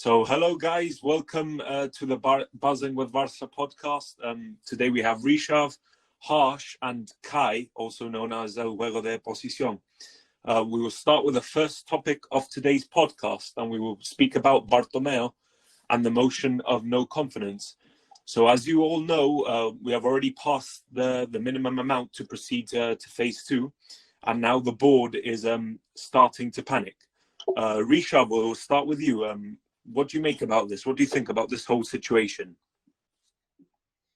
So, hello guys, welcome to the Buzzing with BARÇA podcast. Today we have Rishav, Harsh and Kai, also known as el juego de decisión. We will start with the first topic of today's podcast, and we will speak about Bartomeu and the motion of no confidence. So as you all know, we have already passed the minimum amount to proceed to phase 2, and now the board is starting to panic. Rishav, we'll start with you. What do you make about this? What do you think about this whole situation?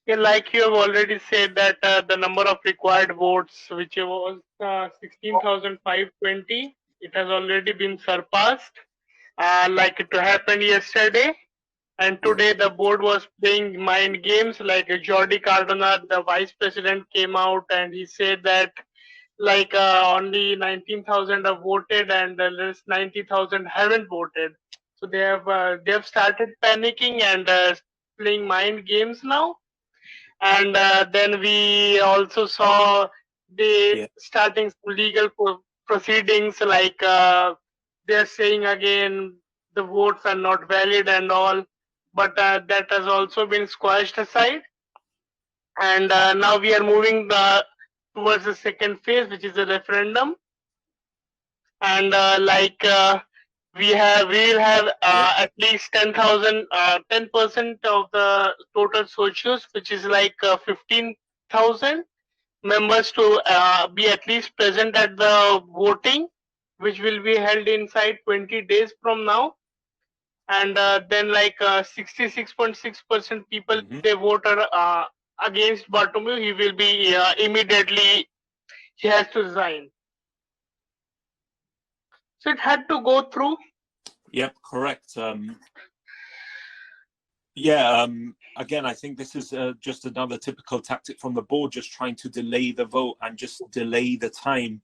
Yeah, like you have already said that the number of required votes, which was 16,520, it has already been surpassed. Like it happened yesterday. And today the board was playing mind games. Like Jordi Cardona, the vice president, came out and he said that only 19,000 have voted and the rest 90,000 haven't voted. So they have started panicking and playing mind games now. And then we also saw the starting legal proceedings, like they're saying again the votes are not valid and all, but that has also been squashed aside. And now we are moving towards the second phase, which is a referendum. And we will have at least 10,000, 10% of the total socios, which is 15,000 members to be at least present at the voting, which will be held inside 20 days from now. And then 66.6% people, they voted against Bartomeu. He will be immediately, he has to resign. So it had to go through. Yep, correct. Again, I think this is just another typical tactic from the board, just trying to delay the vote and just delay the time.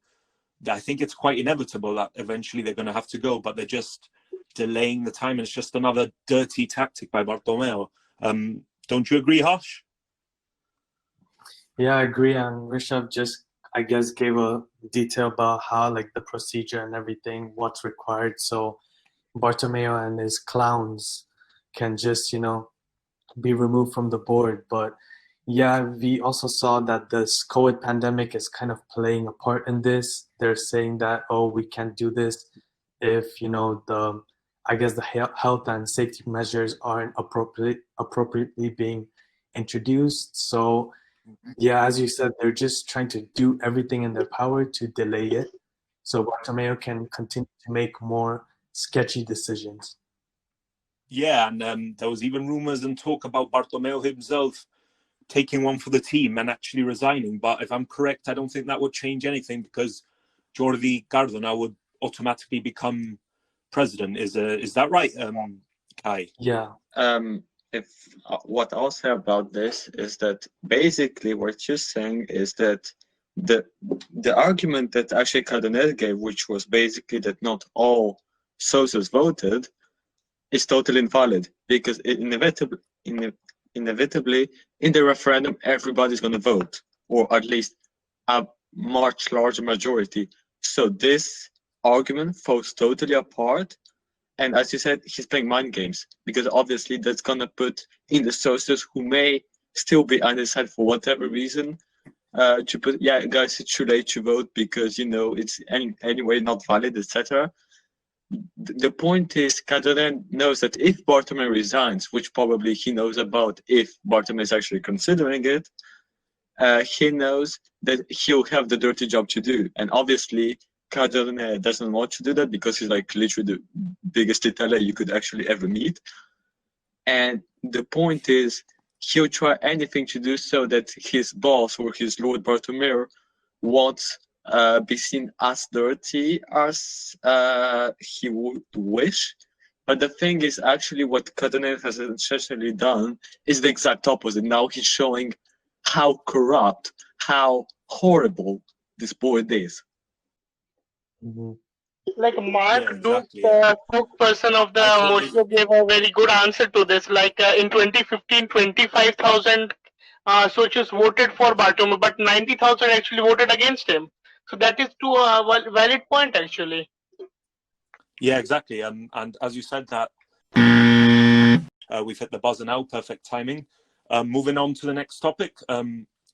I think it's quite inevitable that eventually they're going to have to go, but they're just delaying the time. And it's just another dirty tactic by Bartomeu. Don't you agree, Harsh? Yeah, I agree. And Rishabh just, I guess, gave a detail about how the procedure and everything, what's required. So Bartomeu and his clowns can just, be removed from the board. But yeah, we also saw that this COVID pandemic is kind of playing a part in this. They're saying that, we can't do this if, the health and safety measures aren't appropriately being introduced. So yeah, as you said, they're just trying to do everything in their power to delay it, so Bartomeu can continue to make more sketchy decisions. Yeah, and there was even rumours and talk about Bartomeu himself taking one for the team and actually resigning. But if I'm correct, I don't think that would change anything, because Jordi Cardona would automatically become president. Is that right, Kai? Yeah. What I'll say about this is that basically what you're saying is that the argument that actually Cardona gave, which was basically that not all socios voted, is totally invalid, because inevitably in the referendum everybody's going to vote, or at least a much larger majority. So this argument falls totally apart. And as you said, he's playing mind games, because obviously that's going to put in the socios who may still be undecided for whatever reason, to put, yeah, guys, it's too late to vote because, it's anyway not valid, etc. The point is, Cardona knows that if Bartomeu resigns, which probably he knows about if Bartomeu is actually considering it, he knows that he'll have the dirty job to do. And obviously, Cardona doesn't want to do that, because he's literally the biggest Italian you could actually ever meet. And the point is, he'll try anything to do so that his boss, or his Lord Bartomeu, won't be seen as dirty as he would wish. But the thing is, actually what Cardona has essentially done is the exact opposite. Now he's showing how corrupt, how horrible this board is. Mm-hmm. Mark Duke, spokesperson of the motion, gave a very good answer to this. In 2015, 25,000 socios voted for Bartomeu, but 90,000 actually voted against him. So that is to a valid point, actually. Yeah, exactly. And as you said that we've hit the buzzer now, perfect timing. Moving on to the next topic.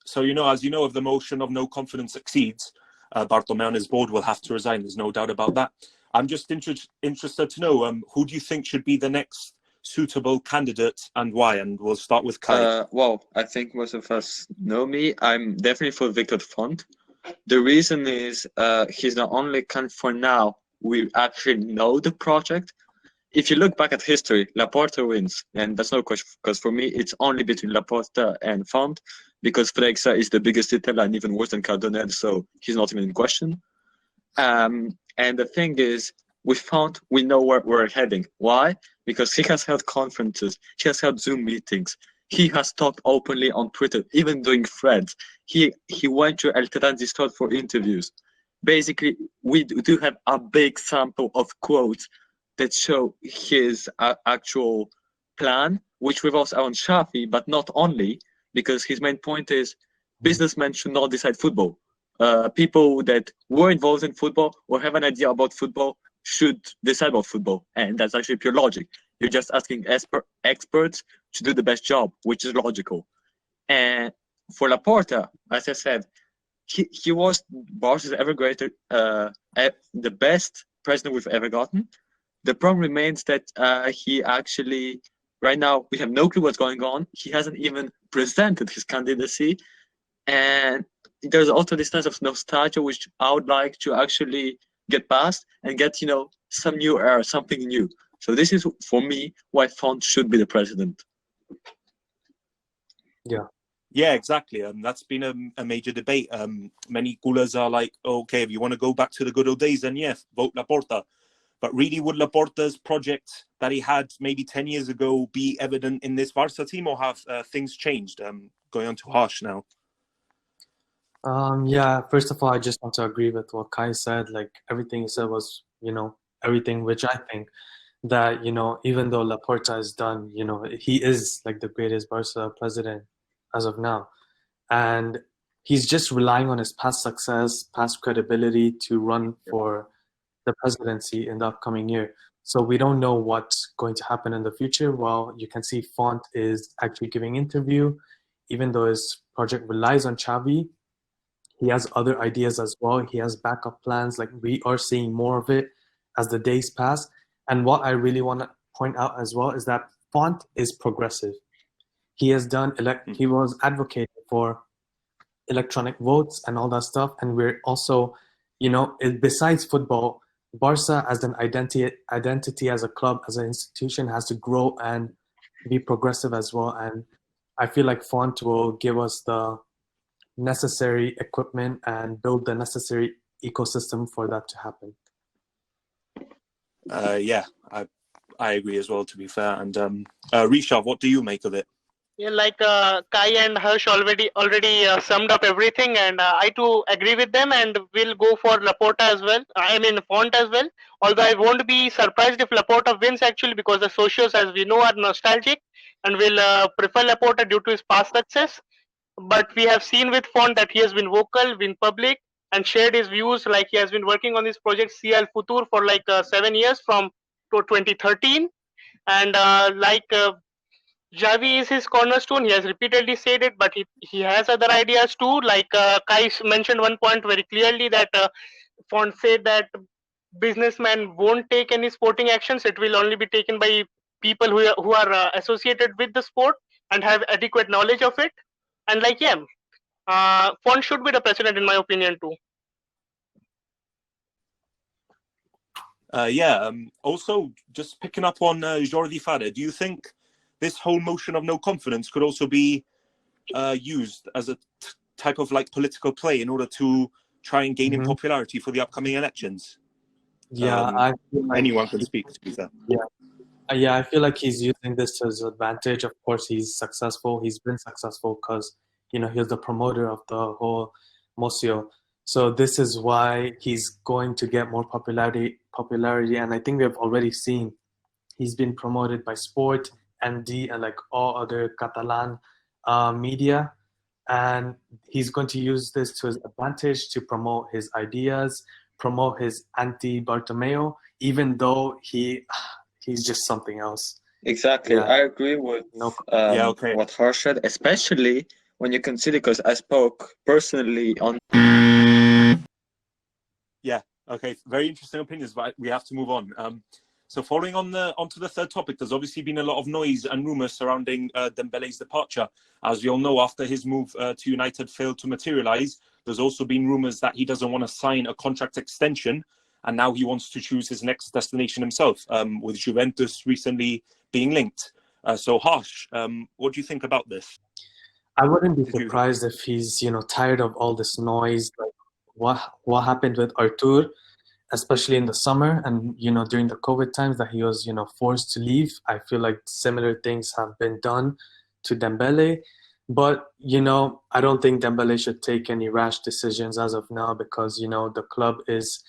So, as you know, if the motion of no confidence succeeds, Bartomeu and his board will have to resign. There's no doubt about that. I'm just interested to know, who do you think should be the next suitable candidate and why? And we'll start with Kai. Well, I think most of us know me. I'm definitely for Victor Font. The reason is he's the only kind for now we actually know the project. If you look back at history, Laporta wins, and that's no question, because for me it's only between Laporta and Font, because Frexa is the biggest Italian and even worse than Cardonel, so he's not even in question. And the thing is, with Font, we know where we're heading. Why? Because he has held conferences, he has held Zoom meetings, he has talked openly on Twitter, even doing threads. He went to El Transistor for interviews. Basically, we do have a big sample of quotes that show his actual plan, which revolves around Xavi, but not only, because his main point is businessmen should not decide football. People that were involved in football or have an idea about football should decide about football. And that's actually pure logic. You're just asking experts to do the best job, which is logical. And for Laporta, as I said, he was Barca's ever greater, the best president we've ever gotten. The problem remains that he actually, right now, we have no clue what's going on. He hasn't even presented his candidacy. And there's also this sense of nostalgia, which I would like to actually get past and get, some new era, something new. So this is, for me, why Font should be the president. Yeah, exactly. That's been a major debate. Many coolers are like, okay, if you want to go back to the good old days, then yes, vote Laporta. But really, would Laporta's project that he had maybe 10 years ago be evident in this Barca team, or have things changed? Going on to Harsh now. Yeah, first of all, I just want to agree with what Kai said. Like, everything he said was, everything which I think that, even though Laporta is done, he is like the greatest Barca president as of now. And he's just relying on his past success, past credibility to run for the presidency in the upcoming year. So we don't know what's going to happen in the future. Well, you can see Font is actually giving interview, even though his project relies on Xavi. He has other ideas as well. He has backup plans. Like, we are seeing more of it as the days pass. And what I really want to point out as well is that Font is progressive. He has done he was advocating for electronic votes and all that stuff. And we're also, besides football, Barca as an identity as a club, as an institution, has to grow and be progressive as well. And I feel like Font will give us the necessary equipment and build the necessary ecosystem for that to happen. Yeah, I agree as well, to be fair. And Rishav, what do you make of it? Yeah, like Kai and Harsh already summed up everything, and I too agree with them, and will go for Laporta as well. I mean Font as well. Although I won't be surprised if Laporta wins, actually, because the socios, as we know, are nostalgic and will prefer Laporta due to his past success. But we have seen with Font that he has been vocal, been public, and shared his views. Like, he has been working on this project CL Futur for like 7 years, from 2013, and Xavi is his cornerstone. He has repeatedly said it, but he has other ideas too. Like Kai mentioned one point very clearly, that Font said that businessmen won't take any sporting actions. It will only be taken by people who are associated with the sport and have adequate knowledge of it. And Font should be the president, in my opinion too. Also, just picking up on Jordi Farah, do you think this whole motion of no confidence could also be used as a type of like political play in order to try and gain in popularity for the upcoming elections? Yeah, I feel like anyone can speak, to be fair. Yeah, I feel like he's using this to his advantage. Of course, he's successful. He's been successful because, he's the promoter of the whole Mocio. So this is why he's going to get more popularity. And I think we have already seen he's been promoted by Sport, MD, and like all other Catalan media. And he's going to use this to his advantage to promote his ideas, promote his anti-Bartomeu, even though he's just something else. Exactly. Yeah. I agree with No. Yeah, okay. what Harsh said, especially when you consider, because I spoke personally on. Yeah, okay. Very interesting opinions, but we have to move on. So following onto the third topic, there's obviously been a lot of noise and rumours surrounding Dembele's departure. As we all know, after his move to United failed to materialise, there's also been rumours that he doesn't want to sign a contract extension, and now he wants to choose his next destination himself, with Juventus recently being linked. So Harsh, what do you think about this? I wouldn't be Did you? surprised if he's, tired of all this noise. Like what happened with Artur, especially in the summer and during the COVID times that he was forced to leave. I feel like similar things have been done to Dembele, but I don't think Dembele should take any rash decisions as of now because the club is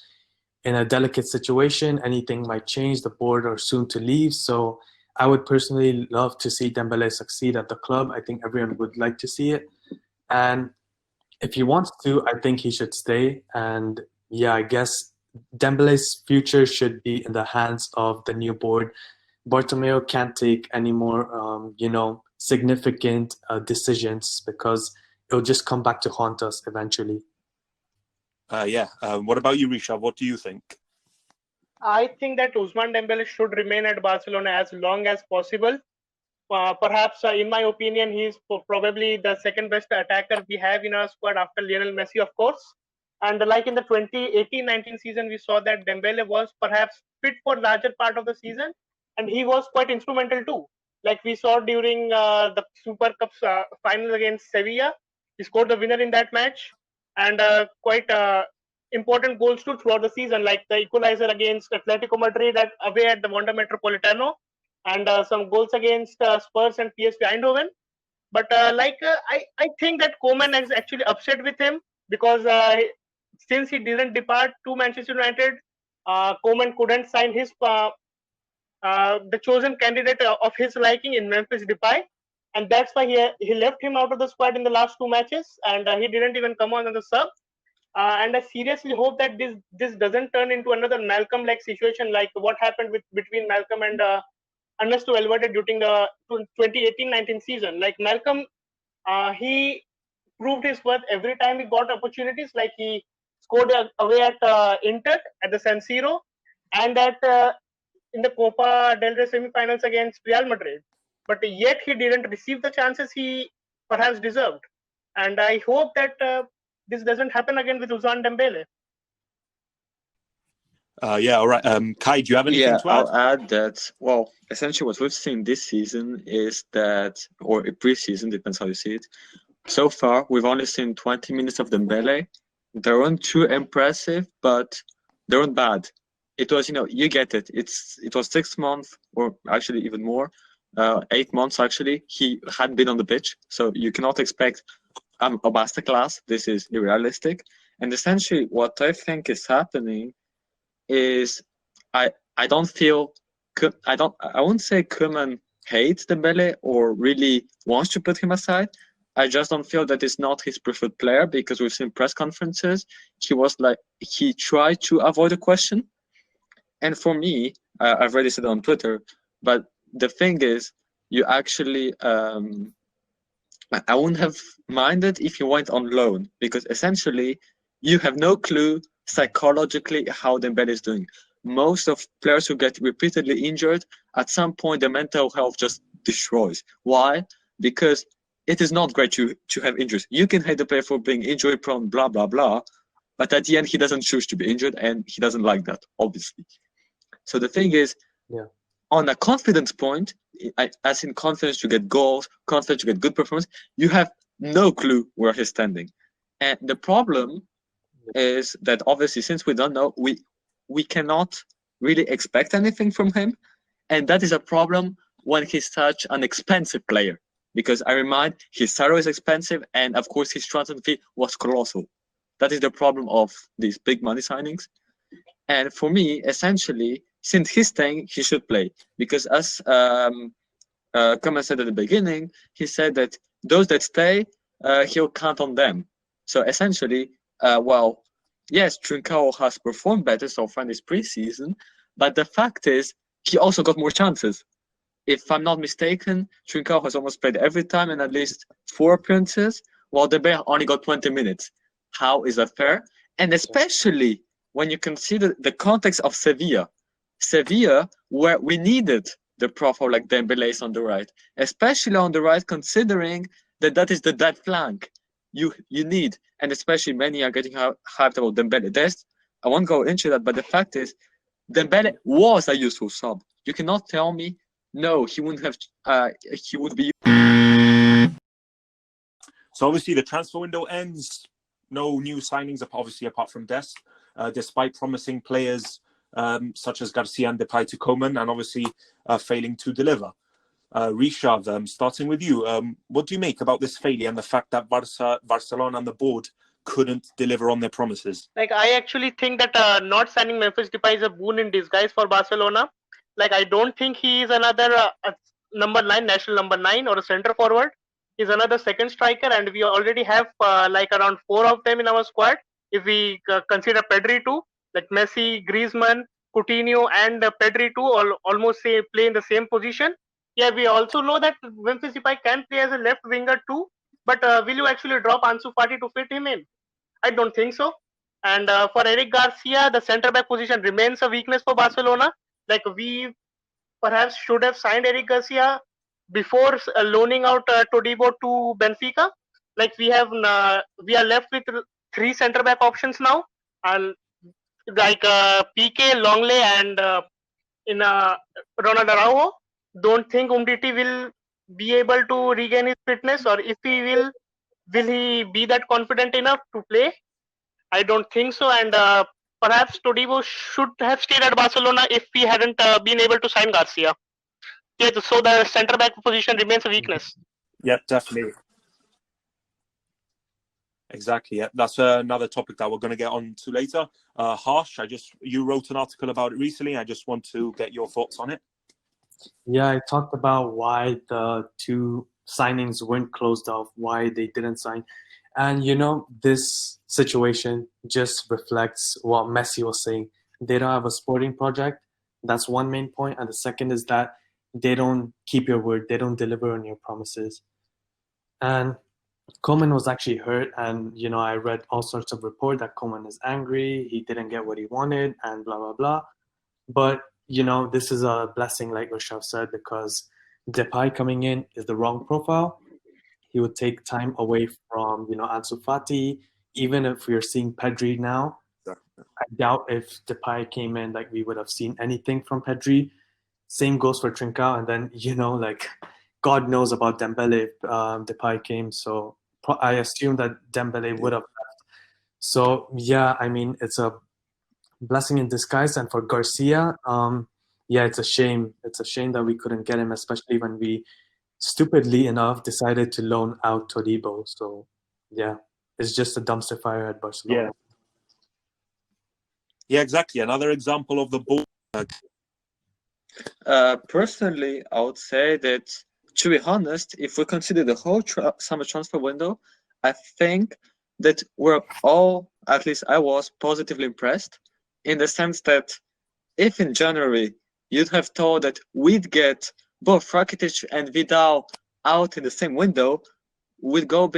in a delicate situation. Anything might change. The board are soon to leave, so I would personally love to see Dembele succeed at the club. I think everyone would like to see it, and if he wants to, I think he should stay. And yeah, I guess Dembele's future should be in the hands of the new board. Bartomeu can't take any more, significant decisions because it'll just come back to haunt us eventually. Yeah. What about you, Risha? What do you think? I think that Ousmane Dembele should remain at Barcelona as long as possible. Perhaps, in my opinion, he's probably the second best attacker we have in our squad after Lionel Messi, of course. And like in the 2018-19 season, we saw that Dembele was perhaps fit for larger part of the season, and he was quite instrumental too. Like we saw during the Super Cup final against Sevilla, he scored the winner in that match, and quite important goals too throughout the season, like the equalizer against Atletico Madrid away at the Wanda Metropolitano, and some goals against Spurs and PSV Eindhoven. But I think that Koeman is actually upset with him because since he didn't depart to Manchester United, Koeman couldn't sign his the chosen candidate of his liking in Memphis Depay, and that's why he left him out of the squad in the last two matches, and he didn't even come on as a sub. And I seriously hope that this doesn't turn into another Malcolm-like situation, like what happened between Malcolm and Ernesto Valverde during the 2018-19 season. Like Malcolm, he proved his worth every time he got opportunities. Like he scored away at Inter at the San Siro, and at in the Copa del Rey semi-finals against Real Madrid. But yet he didn't receive the chances he perhaps deserved. And I hope that this doesn't happen again with Ousmane Dembele. Yeah, all right. Kai, do you have anything to add? I'll add that, well, essentially what we've seen this season is that, or pre-season, depends how you see it. So far, we've only seen 20 minutes of Dembele. They weren't too impressive, but they weren't bad. It was, you get it. It was 6 months, or actually even more, 8 months actually. He hadn't been on the pitch, so you cannot expect a masterclass. This is unrealistic. And essentially, what I think is happening is I don't feel I won't say Koeman hates Dembele or really wants to put him aside. I just don't feel that it's not his preferred player because we've seen press conferences. He tried to avoid a question. And for me, I've already said it on Twitter, but the thing is, you actually, I wouldn't have minded if he went on loan because essentially you have no clue psychologically how Dembele is doing. Most of players who get repeatedly injured, at some point their mental health just destroys. Why? Because it is not great to have injuries. You can hate the player for being injury prone, blah, blah, blah. But at the end, he doesn't choose to be injured and he doesn't like that, obviously. So the thing is, on a confidence point, as in confidence to get goals, confidence to get good performance, you have no clue where he's standing. And the problem is that obviously, since we don't know, we cannot really expect anything from him. And that is a problem when he's such an expensive player. Because I remind, his salary is expensive, and of course his transfer fee was colossal. That is the problem of these big money signings. And for me, essentially, since he's staying, he should play. Because as Koeman said at the beginning, he said that those that stay, he'll count on them. So essentially, well, yes, Trincao has performed better so far in this preseason, but the fact is, he also got more chances. if I'm not mistaken, Trincao has almost played every time and at least 4 appearances, while Dembele only got 20 minutes. How is that fair? And especially when you consider the context of Sevilla, where we needed the profile like Dembele on the right, especially on the right, considering that is the dead flank you need, and especially many are getting hyped about Dembele. I won't go into that, but the fact is, Dembele was a useful sub. You cannot tell me no, he wouldn't have. He would be. So obviously the transfer window ends. No new signings, obviously apart from Dest, despite promising players such as Garcia and Depay to come in, and obviously failing to deliver. Rishav, starting with you, what do you make about this failure and the fact that Barcelona and the board couldn't deliver on their promises? Like, I actually think that not signing Memphis Depay is a boon in disguise for Barcelona. Like, I don't think he is another number 9, national number 9 or a center forward. He's another second striker, and we already have like around 4 of them in our squad. If we consider Pedri too, like Messi, Griezmann, Coutinho, and Pedri too, almost play in the same position. Yeah, we also know that Memphis Depay can play as a left winger too, but will you actually drop Ansu Fati to fit him in? I don't think so. And for Eric Garcia, the centre back position remains a weakness for Barcelona. Like, we perhaps should have signed Eric Garcia before loaning out Todibo to Benfica. Like, we are left with 3 centre back options now, and like PK, Longley, and in Ronald Araujo. Don't think Umtiti will be able to regain his fitness, or if he will he be that confident enough to play? I don't think so, and perhaps Todibo should have stayed at Barcelona if he hadn't been able to sign Garcia. Yeah, so the centre back position remains a weakness. Yeah, definitely. Exactly. Yeah, that's another topic that we're going to get on to later. Harsh, you wrote an article about it recently. I just want to get your thoughts on it. Yeah, I talked about why the 2 signings weren't closed off, why they didn't sign. And, this situation just reflects what Messi was saying. They don't have a sporting project. That's one main point. And the second is that they don't keep your word. They don't deliver on your promises. And Koeman was actually hurt. And, I read all sorts of reports that Koeman is angry. He didn't get what he wanted and blah, blah, blah. But, this is a blessing, like Rishav said, because Depay coming in is the wrong profile. He would take time away from, Ansu Fati. Even if we're seeing Pedri now, I doubt if Depay came in, like, we would have seen anything from Pedri. Same goes for Trincao. And then, God knows about Dembele if Depay came. So I assume that Dembele would have left. So, yeah, I mean, it's a blessing in disguise. And for Garcia, it's a shame. It's a shame that we couldn't get him, especially when we stupidly enough decided to loan out Todibo. So yeah, it's just a dumpster fire at Barcelona. Yeah, exactly. Another example of the board. Personally, I would say that, to be honest, if we consider the whole summer transfer window, I think that we're all, at least I was, positively impressed, in the sense that if in January you'd have thought that we'd get both Rakitic and Vidal out in the same window, we'd go,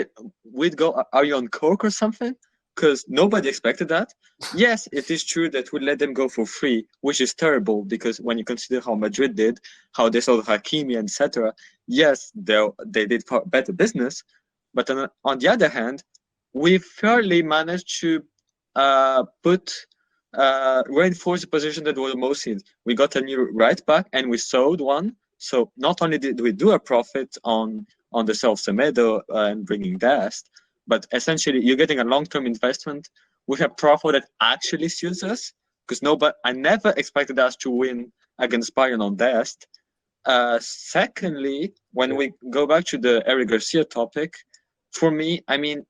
are you on coke or something? Because nobody expected that. Yes, it is true that we let them go for free, which is terrible, because when you consider how Madrid did, how they sold Hakimi, etc., yes, they did better business. But on the other hand, we fairly managed to reinforce the position that was most in. We got a new right back and we sold one. So not only did we do a profit on the sale of Semedo and bringing Dest, but essentially you're getting a long-term investment with a profile that actually suits us. Because I never expected us to win against Bayern on Dest. Secondly, when we go back to the Eric Garcia topic, for me, I mean,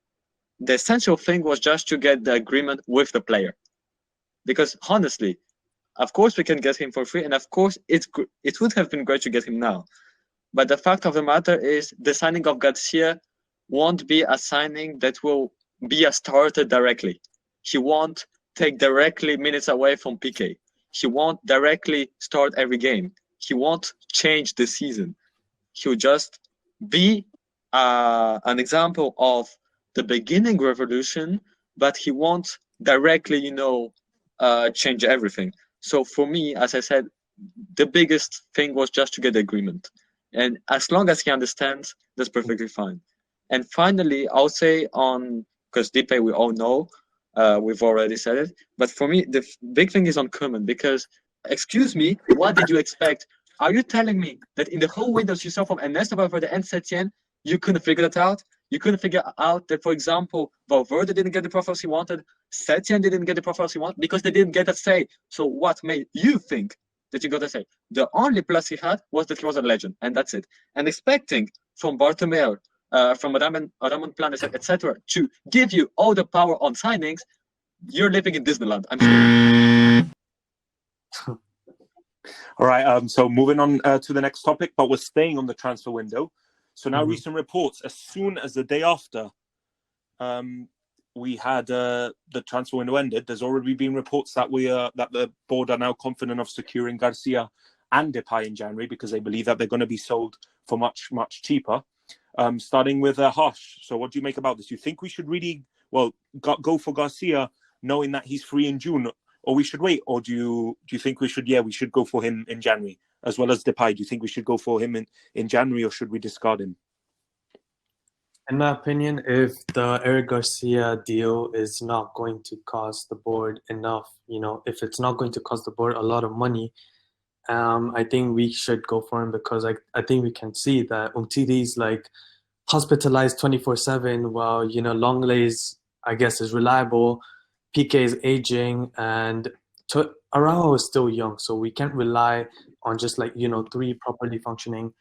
the essential thing was just to get the agreement with the player. Because honestly, of course we can get him for free, and of course it would have been great to get him now. But the fact of the matter is the signing of Garcia won't be a signing that will be a starter directly. He won't take directly minutes away from PK. He won't directly start every game. he won't change the season. He'll just be an example of the beginning revolution, but he won't directly, change everything. So for me, as I said, the biggest thing was just to get the agreement. And as long as he understands, that's perfectly fine. And finally, I'll say because Depay, we all know, we've already said it. But for me, the big thing is on Koeman, because, excuse me, what did you expect? Are you telling me that in the whole windows you saw from Ernesto Valverde and Setien, you couldn't figure that out? You couldn't figure out that, for example, Valverde didn't get the profiles he wanted, Setien didn't get the profiles he wanted, because they didn't get a say. So what made you think that you got a say? The only plus he had was that he was a legend, and that's it. And expecting from Bartomeu, from Ramon Planes, etc., to give you all the power on signings, you're living in Disneyland, I'm sure. All right, so moving on to the next topic, but we're staying on the transfer window. So now recent reports, as soon as the day after we had the transfer window ended, there's already been reports that that the board are now confident of securing Garcia and Depay in January, because they believe that they're going to be sold for much, much cheaper. Starting with Harsh. So what do you make about this? Do you think we should really, go for Garcia knowing that he's free in June, or we should wait? Or do you think we should go for him in January, as well as Depay? Do you think we should go for him in January, or should we discard him? In my opinion, if the Eric Garcia deal is not going to cost the board enough, if it's not going to cost the board a lot of money, I think we should go for him, because I think we can see that Umtiti's hospitalized 24/7, while Lenglet's, I guess, is reliable. Piqué is aging, and Araujo is still young, so we can't rely on just 3 properly functioning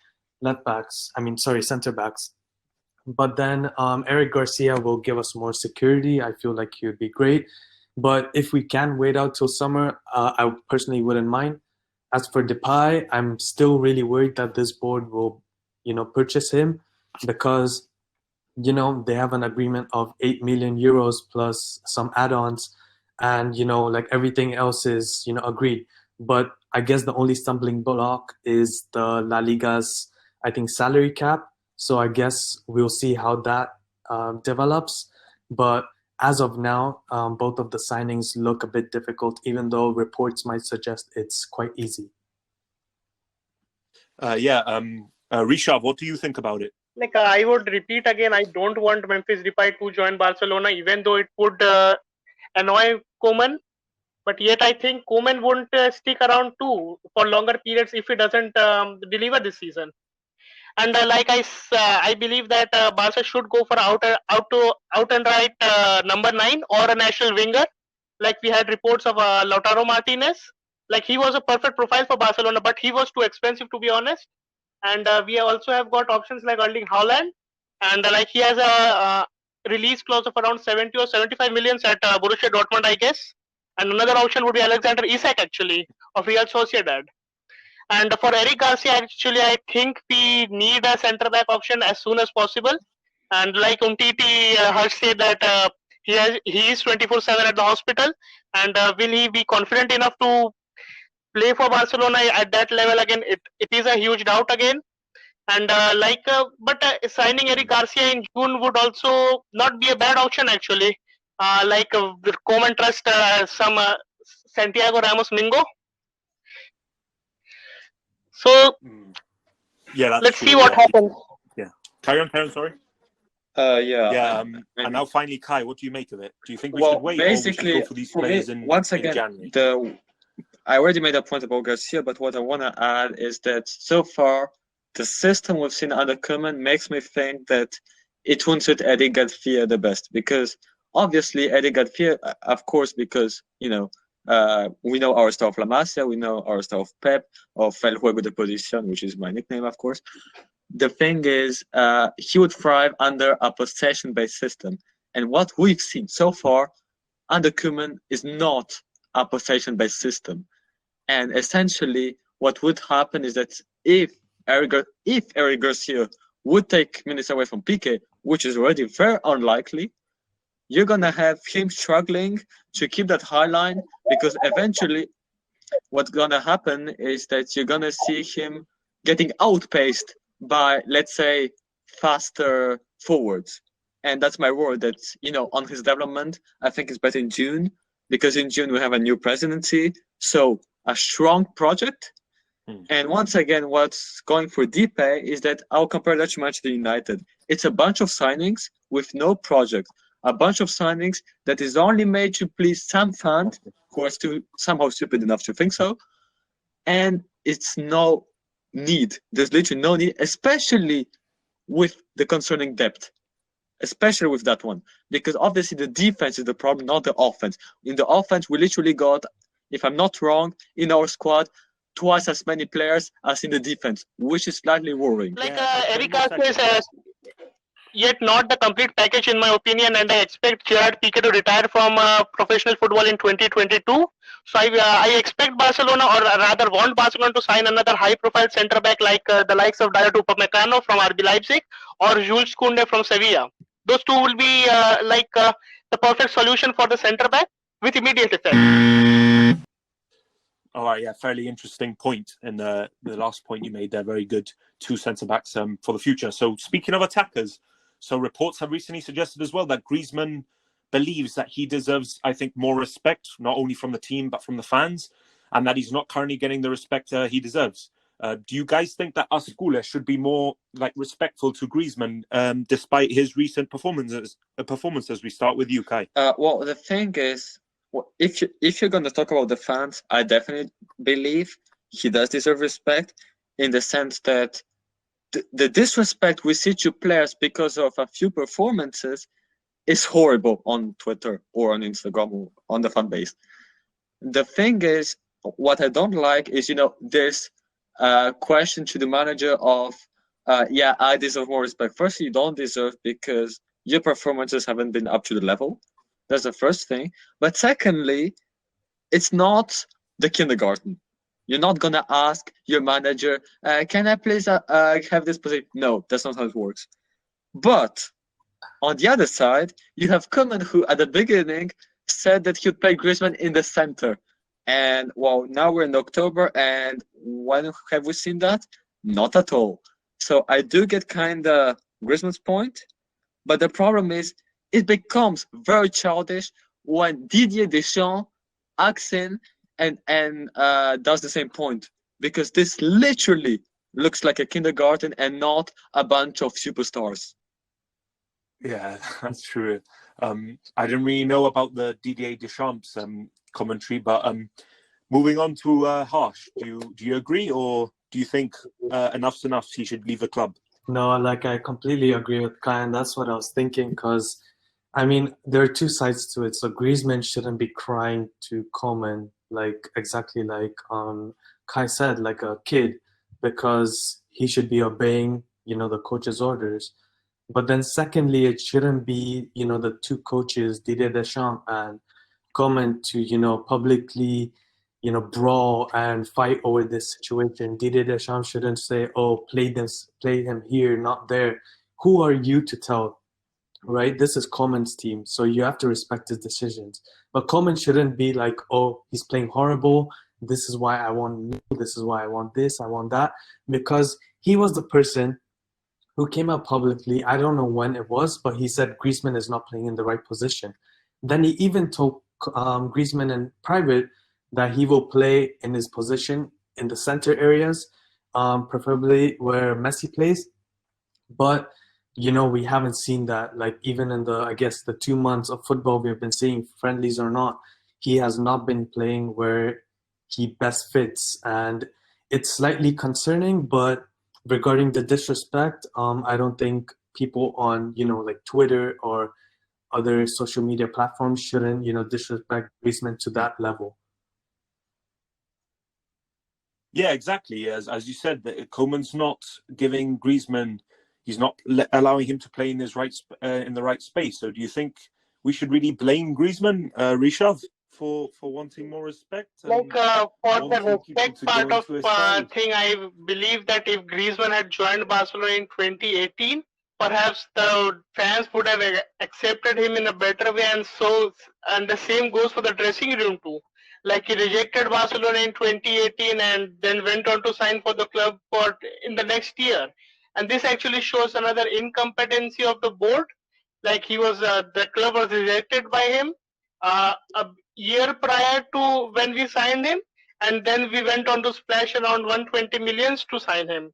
center backs. But then Eric Garcia will give us more security. I feel like he would be great. But if we can wait out till summer, I personally wouldn't mind. As for Depay, I'm still really worried that this board will, purchase him, because, they have an agreement of 8 million euros plus some add-ons, and, everything else is, agreed. But I guess the only stumbling block is the La Liga's, I think, salary cap. So I guess we'll see how that develops. But as of now, both of the signings look a bit difficult, even though reports might suggest it's quite easy. Rishav, what do you think about it? I would repeat again, I don't want Memphis Depay to join Barcelona, even though it would annoy Koeman. But yet I think Koeman won't stick around too for longer periods if he doesn't deliver this season. And I believe that Barca should go for out and right number 9 or a national winger. Like we had reports of Lautaro Martinez. He was a perfect profile for Barcelona, but he was too expensive, to be honest. And we also have got options like Erling Haaland, and he has a release clause of around 70 or 75 million at Borussia Dortmund, I guess. And another option would be Alexander Isak, actually, of Real Sociedad. And for Eric Garcia, actually, I think we need a centre-back option as soon as possible. And like Umtiti Harsh said that he is 24/7 at the hospital. And will he be confident enough to play for Barcelona at that level again? It is a huge doubt again. And but signing Eric Garcia in June would also not be a bad option, actually. Koeman trust some Santiago Ramos Mingo. So let's see what happens. Yeah. Carry on, sorry. And now finally, Kai, what do you make of it? Do you think we should wait, or we should go for these players in January? I already made a point about Garcia, but what I want to add is that so far, the system we've seen under Koeman makes me think that it won't suit Eric Garcia the best, because obviously Eric Garcia, of course, because, we know our style of La Masia, we know our style of Pep, of El Juego de Posición, which is my nickname, of course. The thing is, he would thrive under a possession-based system. And what we've seen so far under Koeman is not a possession-based system. And essentially, what would happen is that if Eric Garcia would take minutes away from Piqué, which is already very unlikely, you're going to have him struggling to keep that high line, because eventually what's gonna happen is that you're gonna see him getting outpaced by, let's say, faster forwards. And that's my word that, on his development, I think it's better in June, because in June we have a new presidency. So a strong project. And once again, what's going for Deep is that I'll compare that to Manchester United. It's a bunch of signings with no project. A bunch of signings that is only made to please some fan who are still somehow stupid enough to think so. And it's no need. There's literally no need, especially with the concerning depth. Especially with that one. Because obviously the defense is the problem, not the offense. In the offense, we literally got, if I'm not wrong, in our squad, twice as many players as in the defense, which is slightly worrying. Like Erika says, yet not the complete package in my opinion, and I expect Gerard Piqué to retire from professional football in 2022. So I expect Barcelona, or rather want Barcelona to sign another high-profile centre-back like the likes of Dayot Upamecano from RB Leipzig or Jules Koundé from Sevilla. Those two will be the perfect solution for the centre-back with immediate effect. All right, yeah, fairly interesting point. And the last point you made there, very good. Two centre-backs for the future. So speaking of attackers, so reports have recently suggested as well that Griezmann believes that he deserves, I think, more respect, not only from the team, but from the fans, and that he's not currently getting the respect he deserves. Do you guys think that Ascula should be more respectful to Griezmann, despite his recent performances? We start with you, Kai. Well, the thing is, if you're going to talk about the fans, I definitely believe he does deserve respect, in the sense that the disrespect we see to players because of a few performances is horrible on Twitter or on Instagram or on the fan base. The thing is, what I don't like is, there's a question to the manager of, I deserve more respect. First, you don't deserve because your performances haven't been up to the level. That's the first thing. But secondly, it's not the kindergarten. You're not going to ask your manager, can I please have this position? No, that's not how it works. But on the other side, you have Koeman, who at the beginning said that he would play Griezmann in the center. And well, now we're in October, and when have we seen that? Not at all. So I do get kind of Griezmann's point, but the problem is it becomes very childish when Didier Deschamps acts in and does the same point, because this literally looks like a kindergarten and not a bunch of superstars. Yeah, that's true. I didn't really know about the Didier Deschamps commentary, but moving on to Harsh, do you agree, or do you think enough's enough? He should leave the club? No, I completely agree with Kai, and that's what I was thinking, because there are two sides to it. So Griezmann shouldn't be crying to Koeman, exactly like Kai said, like a kid, because he should be obeying, the coach's orders. But then secondly, it shouldn't be, the two coaches, Didier Deschamps and Koeman, to, publicly, brawl and fight over this situation. Didier Deschamps shouldn't say, oh, play him here, not there. Who are you to tell? Right? This is Koeman's team, so you have to respect his decisions. But Koeman shouldn't be like, oh, he's playing horrible. This is why I want this is why I want this, I want that. Because he was the person who came out publicly, I don't know when it was, but he said Griezmann is not playing in the right position. Then he even told Griezmann in private that he will play in his position in the center areas, preferably where Messi plays. But we haven't seen that. Even in the 2 months of football we've been seeing, friendlies or not, he has not been playing where he best fits, and it's slightly concerning. But regarding the disrespect, I don't think people on Twitter or other social media platforms shouldn't disrespect Griezmann to that level. Yeah, exactly. As you said, that Koeman's not giving Griezmann. He's not allowing him to play in in the right space. So do you think we should really blame Griezmann, Rishav, for wanting more respect? For the respect part of thing, I believe that if Griezmann had joined Barcelona in 2018, perhaps the fans would have accepted him in a better way, and the same goes for the dressing room too. Like he rejected Barcelona in 2018 and then went on to sign for the club for in the next year. And this actually shows another incompetency of the board. Like he was, the club was rejected by him a year prior to when we signed him, and then we went on to splash around 120 millions to sign him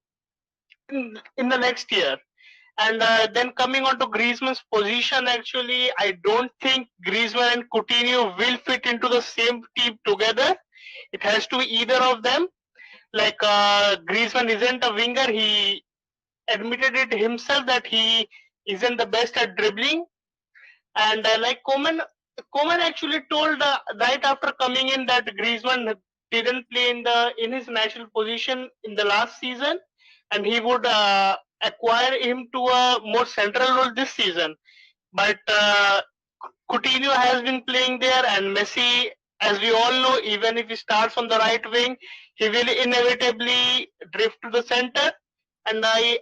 in the next year. And then coming on to Griezmann's position, actually, I don't think Griezmann and Coutinho will fit into the same team together. It has to be either of them. Like Griezmann isn't a winger. He admitted it himself that he isn't the best at dribbling. And like Koeman actually told right after coming in that Griezmann didn't play in his natural position in the last season, and he would acquire him to a more central role this season. But Coutinho has been playing there, and Messi, as we all know, even if he starts on the right wing, he will inevitably drift to the center. And I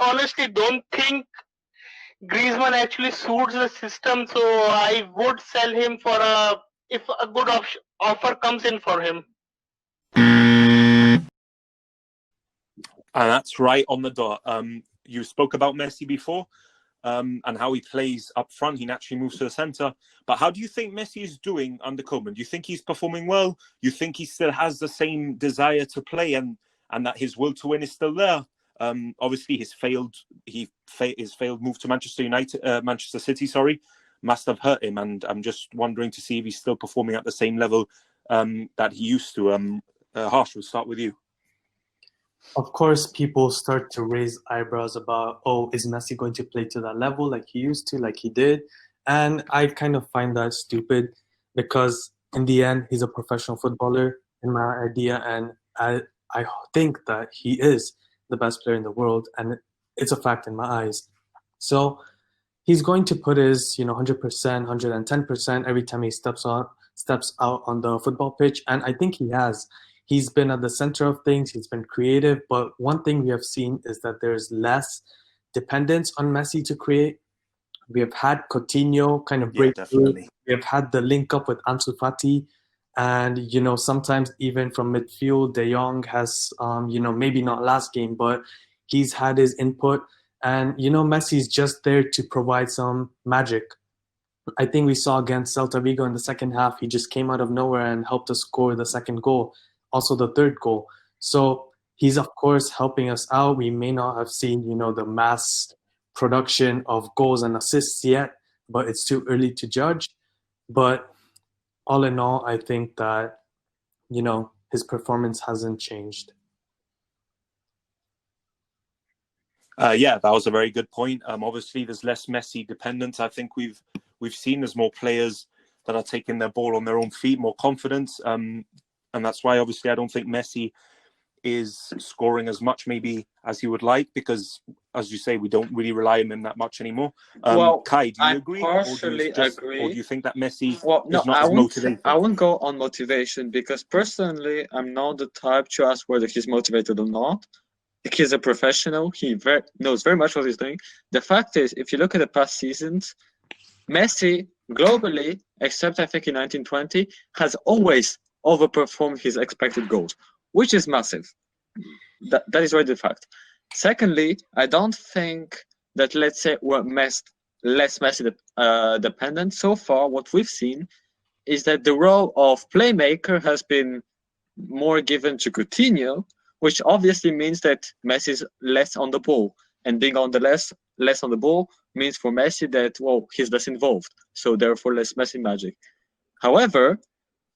honestly don't think Griezmann actually suits the system, so I would sell him for if a good offer comes in for him. And that's right on the dot. You spoke about Messi before and how he plays up front. He naturally moves to the centre. But how do you think Messi is doing under Koeman? Do you think he's performing well? You think he still has the same desire to play and that his will to win is still there? Obviously, his failed move to Manchester City, must have hurt him. And I'm just wondering to see if he's still performing at the same level that he used to. Harsh, we'll start with you. Of course, people start to raise eyebrows about, oh, is Messi going to play to that level like he used to, like he did? And I kind of find that stupid because in the end, he's a professional footballer in my idea. And I think that he is the best player in the world. And it's a fact in my eyes. So he's going to put his 100%, 110% every time he steps out on the football pitch. And I think he has. He's been at the center of things. He's been creative. But one thing we have seen is that there's less dependence on Messi to create. We have had Coutinho kind of break through. We have had the link up with Ansu Fati. And, sometimes even from midfield, De Jong has, maybe not last game, but he's had his input. And, Messi's just there to provide some magic. I think we saw against Celta Vigo in the second half, he just came out of nowhere and helped us score the second goal. Also the third goal. So he's, of course, helping us out. We may not have seen, the mass production of goals and assists yet, but it's too early to judge. But all in all, I think that, his performance hasn't changed. Yeah, that was a very good point. Obviously, there's less Messi dependence. I think we've seen there's more players that are taking their ball on their own feet, more confidence. And that's why, obviously, I don't think Messi is scoring as much maybe as he would like because, as you say, we don't really rely on him that much anymore. Kai, do you agree? Partially agree. Or do you think that Messi is no, not as motivated? I wouldn't go on motivation because personally, I'm not the type to ask whether he's motivated or not. He's a professional. He knows very much what he's doing. The fact is, if you look at the past seasons, Messi, globally, except I think in 1920, has always overperformed his expected goals, which is massive. That is already the fact. Secondly, I don't think that, let's say, we're less Messi dependent. So far, what we've seen is that the role of playmaker has been more given to Coutinho, which obviously means that Messi is less on the ball. And being on the less on the ball means for Messi that, he's less involved. So therefore, less Messi magic. However,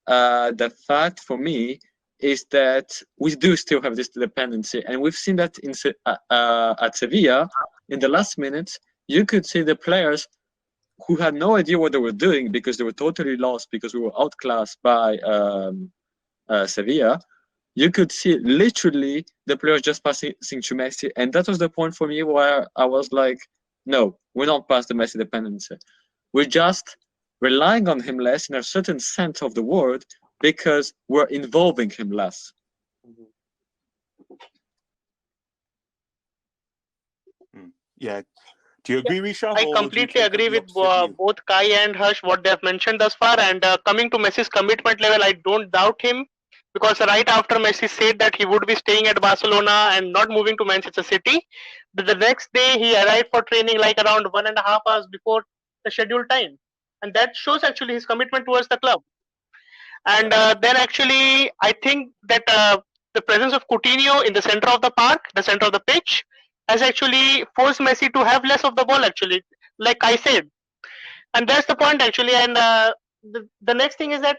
the fact for me is that we do still have this dependency. And we've seen that at Sevilla, in the last minutes, you could see the players who had no idea what they were doing because they were totally lost because we were outclassed by Sevilla. You could see literally the players just passing to Messi. And that was the point for me where I was like, no, we're not past the Messi dependency. We're just relying on him less in a certain sense of the word because we're involving him less. Yeah, Do you agree, Risha? I or do you completely take agree the with opposite view? both Kai and Harsh what they have mentioned thus far. And coming to Messi's commitment level, I don't doubt him, because right after Messi said that he would be staying at Barcelona and not moving to Manchester City, the next day he arrived for training like around 1.5 hours before the scheduled time, and that shows actually his commitment towards the club. And then actually, I think that the presence of Coutinho in the center of the park, the center of the pitch, has actually forced Messi to have less of the ball. Actually, like I said, and that's the point actually. And the next thing is that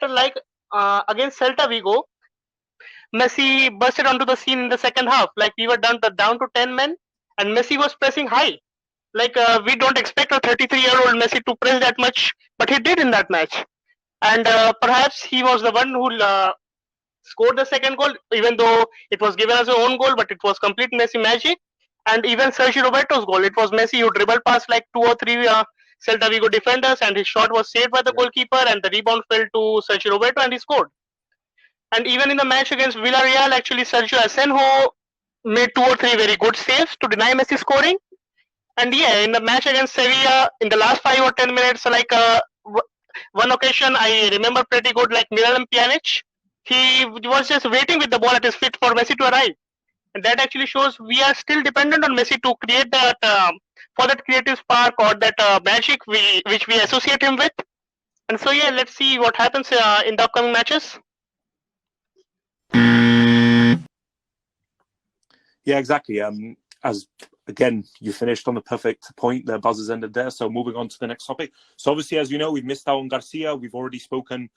against Celta Vigo, Messi busted onto the scene in the second half. Like we were down to 10 men, and Messi was pressing high. Like we don't expect a 33-year-old Messi to press that much, but he did in that match. And perhaps he was the one who scored the second goal, even though it was given as a own goal, but it was complete Messi magic. And even Sergio Roberto's goal, it was Messi who dribbled past like two or three Celta Vigo defenders, and his shot was saved by the goalkeeper, and the rebound fell to Sergio Roberto, and he scored. And even in the match against Villarreal, actually Sergio Asenjo made two or three very good saves to deny Messi scoring. And yeah, in the match against Sevilla, in the last 5 or 10 minutes, like one occasion I remember pretty good, like Miralem Pjanic, he was just waiting with the ball at his feet for Messi to arrive. And that actually shows we are still dependent on Messi to create that, for that creative spark or that magic which we associate him with. And so yeah, let's see what happens in the upcoming matches. Yeah, exactly. As again, you finished on the perfect point. The buzzers ended there. So moving on to the next topic. So obviously, as you know, we've missed out on Garcia. We've already spoken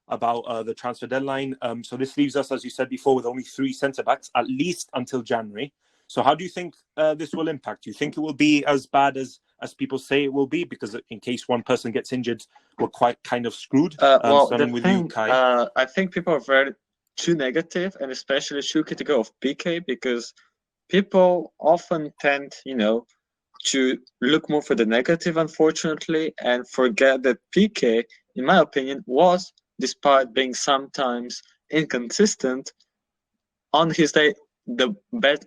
about the transfer deadline. So this leaves us, as you said before, with only 3 centre-backs, at least until January. So how do you think this will impact? Do you think it will be as bad as people say it will be? Because in case one person gets injured, we're quite kind of screwed. Well, starting the with thing, you, Kai. I think people are very too negative, and especially too critical of PK, because people often tend, to look more for the negative, unfortunately, and forget that PK, in my opinion, was, despite being sometimes inconsistent, on his day,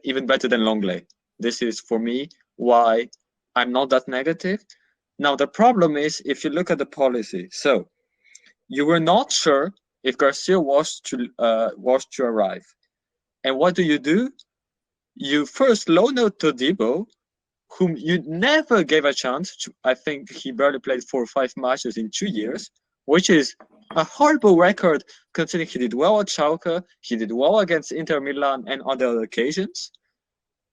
even better than Longley. This is, for me, why I'm not that negative. Now, the problem is, if you look at the policy, so you were not sure if Garcia was to arrive. And what do? You first loan out Todibo, whom you never gave a chance to. I think he barely played 4 or 5 matches in 2 years, which is a horrible record considering he did well at Schalke, he did well against Inter Milan and other occasions.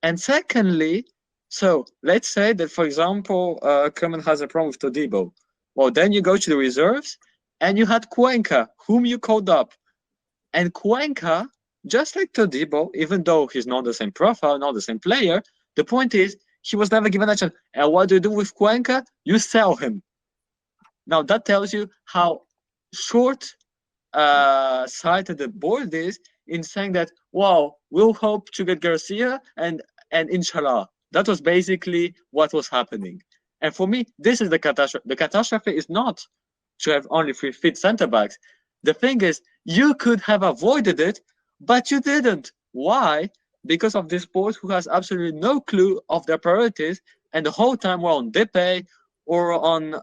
And secondly, so let's say that, for example, Kerman has a problem with Todibo. Well, then you go to the reserves, and you had Cuenca, whom you called up. And Cuenca, just like Todibo, even though he's not the same profile, not the same player, the point is, he was never given a chance. And what do you do with Cuenca? You sell him. Now, that tells you how short-sighted the board is in saying that, wow, we'll hope to get Garcia and inshallah. That was basically what was happening. And for me, this is the catastrophe. The catastrophe is not to have only 3 fit center-backs. The thing is, you could have avoided it, but you didn't. Why? Because of this board who has absolutely no clue of their priorities, and the whole time we're on Depay or on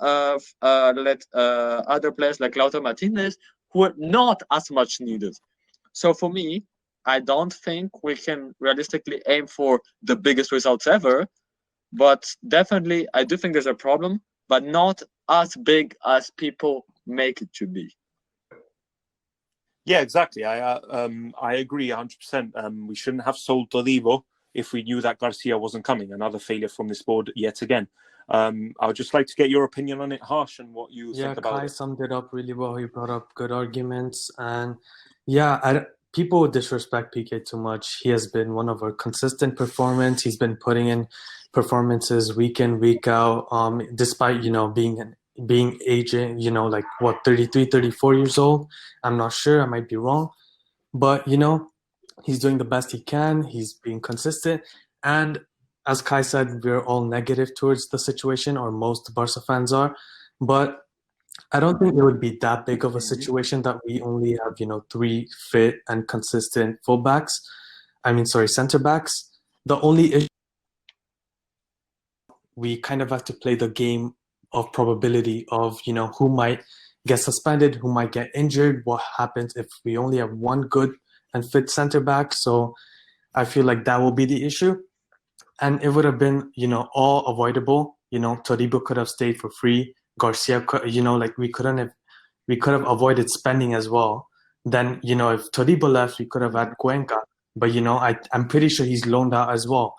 other players like Lautaro Martinez, who are not as much needed. So for me, I don't think we can realistically aim for the biggest results ever, but definitely I do think there's a problem, but not as big as people make it to be. Yeah, exactly. I agree 100%. We shouldn't have sold Todibo if we knew that Garcia wasn't coming. Another failure from this board yet again. I would just like to get your opinion on it, Harsh, and what you think about Kai it. summed it up really well. He brought up good arguments. And people disrespect PK too much. He has been one of our consistent performance. He's been putting in performances week in, week out, despite, being aging, 33, 34 years old. I'm not sure. I might be wrong. But, he's doing the best he can. He's being consistent. And as Kai said, we're all negative towards the situation, or most Barca fans are. But I don't think it would be that big of a situation that we only have, 3 fit and consistent center backs. The only issue we kind of have to play the game of probability of, who might get suspended, who might get injured, what happens if we only have one good and fit center back. So I feel like that will be the issue. And it would have been, all avoidable. Todibo could have stayed for free. Garcia, we could have avoided spending as well. Then, if Todibo left, we could have had Cuenca. But, I'm pretty sure he's loaned out as well.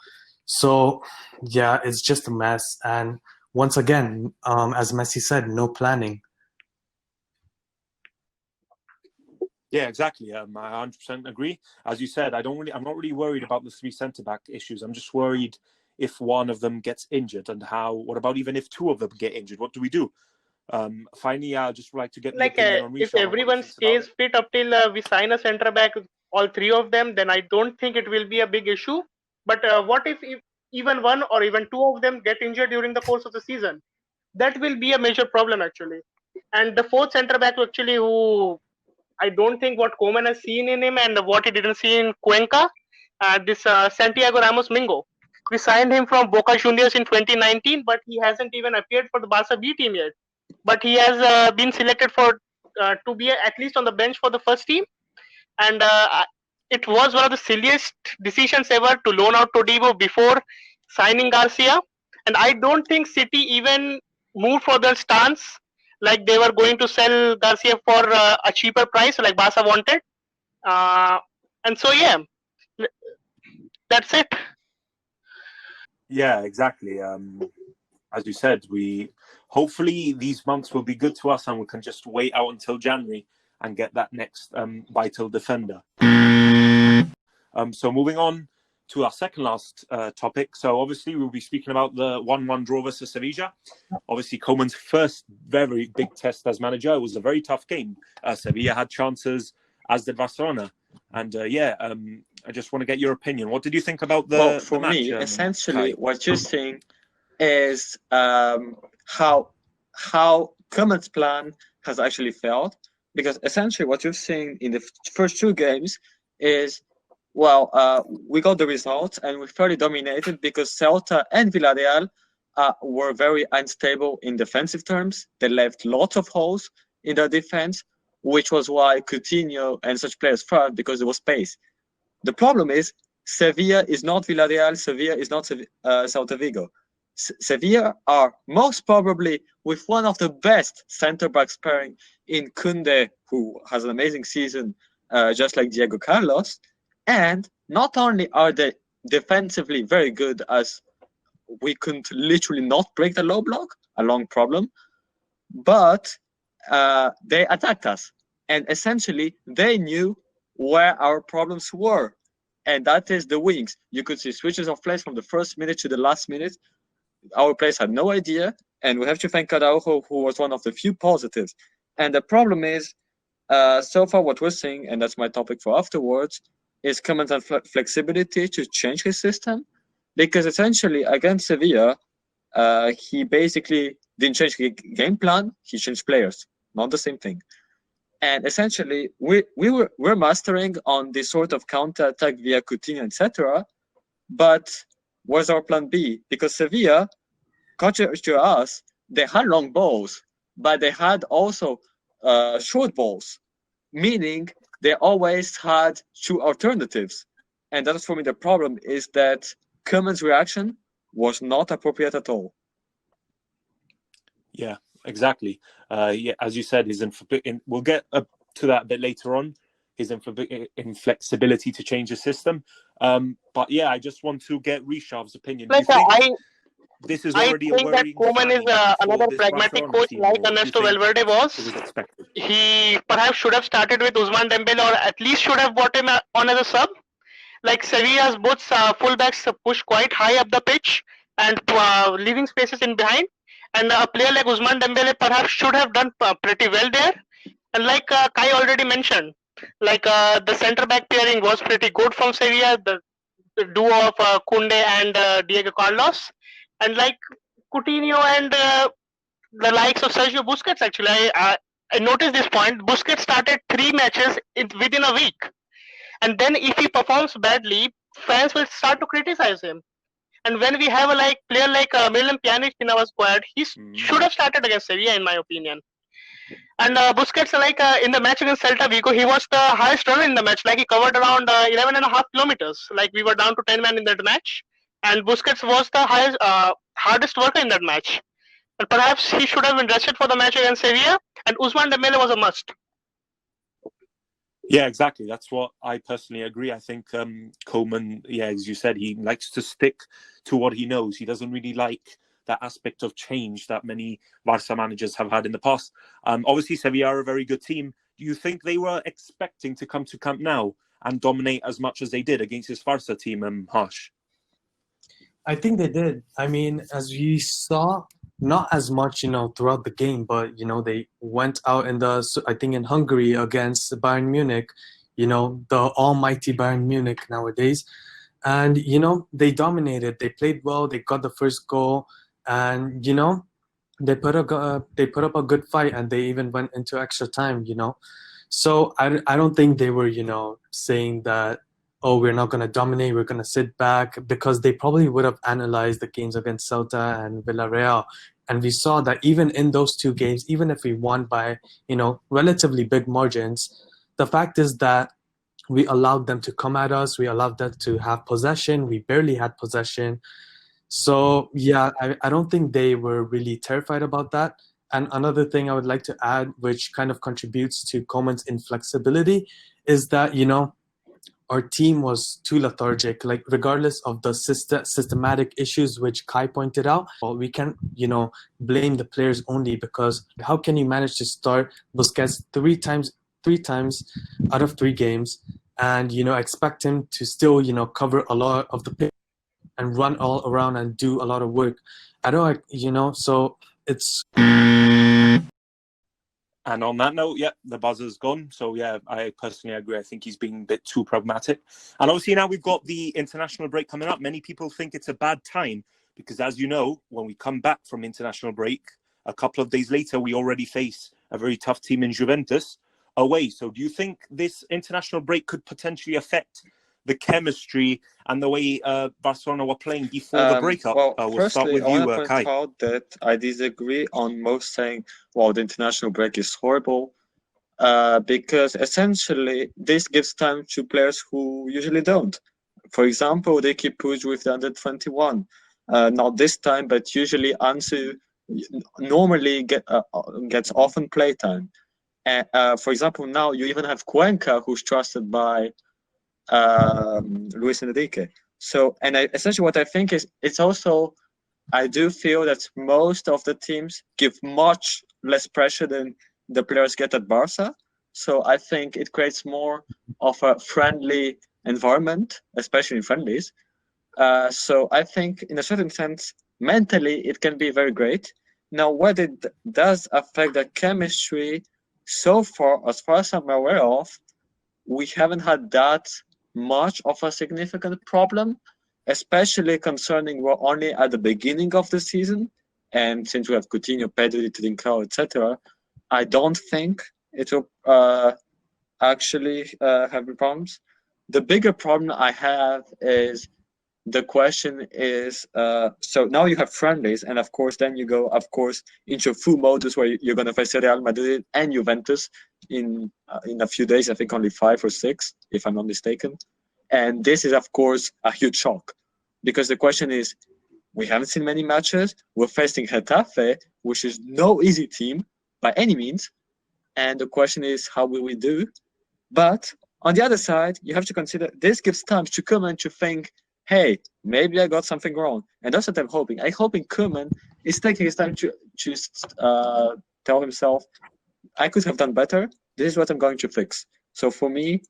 So, yeah, it's just a mess. And once again, as Messi said, no planning. Yeah, exactly. I 100% agree. As you said, I'm not really worried about the three centre-back issues. I'm just worried if one of them gets injured and how. What about even if two of them get injured? What do we do? Finally, I'd just like to get the opinion on if Rishabh. everyone stays fit up till we sign a centre back, all three of them, then I don't think it will be a big issue. But what if even one or even two of them get injured during the course of the season? That will be a major problem actually. And the fourth centre back actually, who I don't think what Koeman has seen in him and what he didn't see in Cuenca, this Santiago Ramos Mingo. We signed him from Boca Juniors in 2019, but he hasn't even appeared for the Barca B team yet. But he has been selected for to be at least on the bench for the first team. And it was one of the silliest decisions ever to loan out Todibo before signing Garcia. And I don't think City even moved for their stance, like they were going to sell Garcia for a cheaper price, like Barca wanted. And so, yeah, that's it. Yeah, exactly. As you said, hopefully these months will be good to us and we can just wait out until January and get that next vital defender. So moving on to our second last topic. So obviously we'll be speaking about the 1-1 draw versus Sevilla. Obviously Koeman's first very big test as manager. It was a very tough game. Sevilla had chances, as did Barcelona. And I just want to get your opinion. What did you think about the for match, me, essentially, Kai? what you're saying is how Koeman's plan has actually failed. Because essentially what you've seen in the first two games is, we got the results and we fairly dominated because Celta and Villarreal were very unstable in defensive terms. They left lots of holes in their defense, which was why Coutinho and such players thrived, because there was space. The problem is Sevilla is not Villarreal, Sevilla is not Celta Vigo. Sevilla are most probably with one of the best centre-backs pairing in Koundé, who has an amazing season, just like Diego Carlos. And not only are they defensively very good, as we could literally not break the low block, a long problem, but they attacked us. And essentially, they knew where our problems were. And that is the wings. You could see switches of plays from the first minute to the last minute. Our players had no idea, and we have to thank Araujo, who was one of the few positives. And the problem is, so far what we're seeing, and that's my topic for afterwards, is Koeman's flexibility to change his system. Because essentially, against Sevilla, he basically didn't change his game plan, he changed players. Not the same thing. And essentially, we're mastering on this sort of counter-attack via Coutinho, etc. But where's our plan B? Because Sevilla, contrary to us, they had long balls, but they had also short balls, meaning they always had two alternatives. And that's for me the problem, is that Koeman's reaction was not appropriate at all. Yeah, exactly. As you said, we'll get to that a bit later on, his inflexibility to change the system. But yeah, I just want to get Rishabh's opinion. Like, Do you think this is already a think that worrying Koeman sign is for another this pragmatic Barcelona coach, team, like or do you Ernesto think Valverde it was. was expected? He perhaps should have started with Ousmane Dembele, or at least should have brought him on as a sub. Like Sevilla's both fullbacks push quite high up the pitch and leaving spaces in behind. And a player like Ousmane Dembele perhaps should have done pretty well there. And like Kai already mentioned, like the centre back pairing was pretty good from Sevilla, the duo of Koundé and Diego Carlos. And like Coutinho and the likes of Sergio Busquets, actually, I noticed this point. Busquets started 3 matches within a week. And then if he performs badly, fans will start to criticize him. And when we have a player like Milan Pjanic in our squad, he should have started against Sevilla, in my opinion. And Busquets, in the match against Celta Vigo, he was the highest runner in the match. Like he covered around 11.5 kilometers. Like we were down to 10 men in that match, and Busquets was the hardest worker in that match. And perhaps he should have been rested for the match against Sevilla. And Ousmane Dembele was a must. Yeah, exactly. That's what I personally agree. I think Koeman, yeah, as you said, he likes to stick to what he knows. He doesn't really like that aspect of change that many Barca managers have had in the past. Obviously, Sevilla are a very good team. Do you think they were expecting to come to Camp Nou and dominate as much as they did against this Barca team, Harsh? I think they did. I mean, as we saw, not as much, throughout the game, but, they went out I think in Hungary against Bayern Munich, the almighty Bayern Munich nowadays. And, they dominated. They played well. They got the first goal. And, they put up a good fight, and they even went into extra time, So I don't think they were, saying that, oh, we're not going to dominate, we're going to sit back, because they probably would have analyzed the games against Celta and Villarreal. And we saw that even in those two games, even if we won by, relatively big margins, the fact is that we allowed them to come at us. We allowed them to have possession. We barely had possession. So, yeah, I don't think they were really terrified about that. And another thing I would like to add, which kind of contributes to Koeman's inflexibility, is that, our team was too lethargic. Like, regardless of the systematic issues which Kai pointed out, well, we can't, blame the players only, because how can you manage to start Busquets three times out of 3 games and, expect him to still, cover a lot of the pitch and run all around and do a lot of work? I don't, so it's... And on that note, yeah, the buzzer's gone. So, yeah, I personally agree. I think he's being a bit too pragmatic. And obviously now we've got the international break coming up. Many people think it's a bad time because, as you know, when we come back from international break, a couple of days later, we already face a very tough team in Juventus away. So do you think this international break could potentially affect the chemistry and the way Barcelona were playing before the breakup? Well, we'll start with I you, want to Kai. point out that I disagree on most saying, well, the international break is horrible, because essentially this gives time to players who usually don't. For example, they keep push with the under 21. Not this time, but usually Ansu normally gets often playtime. And for example, now you even have Cuenca, who's trusted by Luis Enrique. So, and essentially what I think is, it's also, I do feel that most of the teams give much less pressure than the players get at Barca. So I think it creates more of a friendly environment, especially in friendlies. So I think in a certain sense, mentally, it can be very great. Now, what it does affect the chemistry, so far as I'm aware of, we haven't had that much of a significant problem, especially concerning we're only at the beginning of the season. And since we have Coutinho, Pedri, Trincao, etc., I don't think it will actually have problems. The bigger problem I have is, the question is, so now you have friendlies, and of course then you go, of course, into full modus where you're going to face Real Madrid and Juventus in a few days. I think only 5 or 6, if I'm not mistaken. And this is, of course, a huge shock, because the question is, we haven't seen many matches. We're facing Getafe, which is no easy team by any means. And the question is, how will we do? But on the other side, you have to consider this gives time to Koeman to think, hey, maybe I got something wrong. And that's what I'm hoping. I'm hoping Koeman is taking his time to tell himself, I could have done better. This is what I'm going to fix. So for me,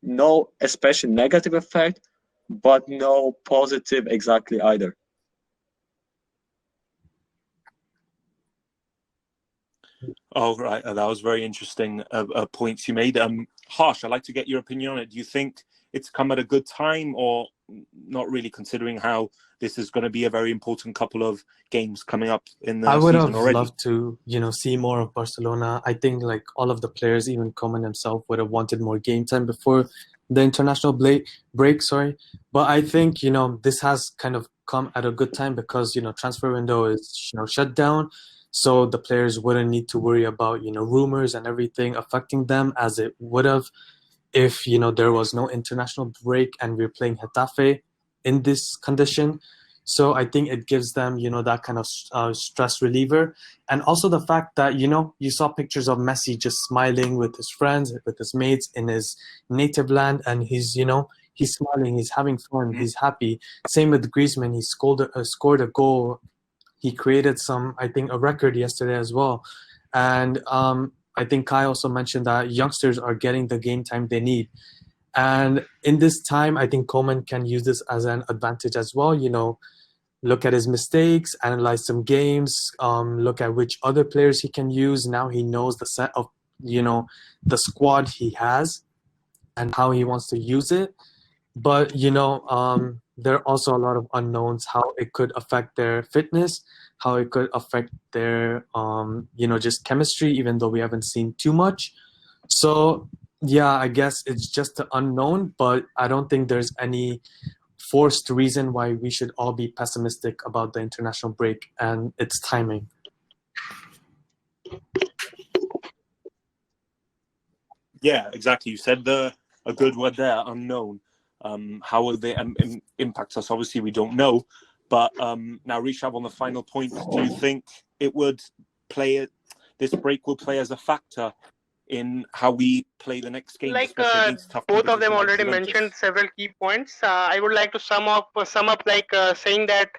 no especially negative effect, but no positive exactly either. Oh, right. That was very interesting points you made. Harsh, I'd like to get your opinion on it. Do you think it's come at a good time, or not really, considering how this is going to be a very important couple of games coming up in the season already? I would have loved to, see more of Barcelona. I think like all of the players, even Koeman himself, would have wanted more game time before the international break. But I think, this has kind of come at a good time because, transfer window is, shut down. So the players wouldn't need to worry about, rumors and everything affecting them as it would have if, there was no international break and we're playing Getafe in this condition. So I think it gives them, that kind of stress reliever. And also the fact that, you saw pictures of Messi just smiling with his friends, with his mates in his native land. And he's, he's smiling, he's having fun, he's happy. Same with Griezmann. He scored a goal. He created a record yesterday as well. And I think Kai also mentioned that youngsters are getting the game time they need. And in this time, I think Koeman can use this as an advantage as well. Look at his mistakes, analyze some games, look at which other players he can use. Now he knows the set of, the squad he has and how he wants to use it. But, there are also a lot of unknowns, how it could affect their fitness, how it could affect their, just chemistry, even though we haven't seen too much. So, yeah, I guess it's just the unknown, but I don't think there's any forced reason why we should all be pessimistic about the international break and its timing. Yeah, exactly. You said a good word there, unknown. How will they impact us? Obviously, we don't know. But now, Rishabh, on the final point, do you think this break will play as a factor in how we play the next game? Like both of them already mentioned several key points. I would like to sum up saying that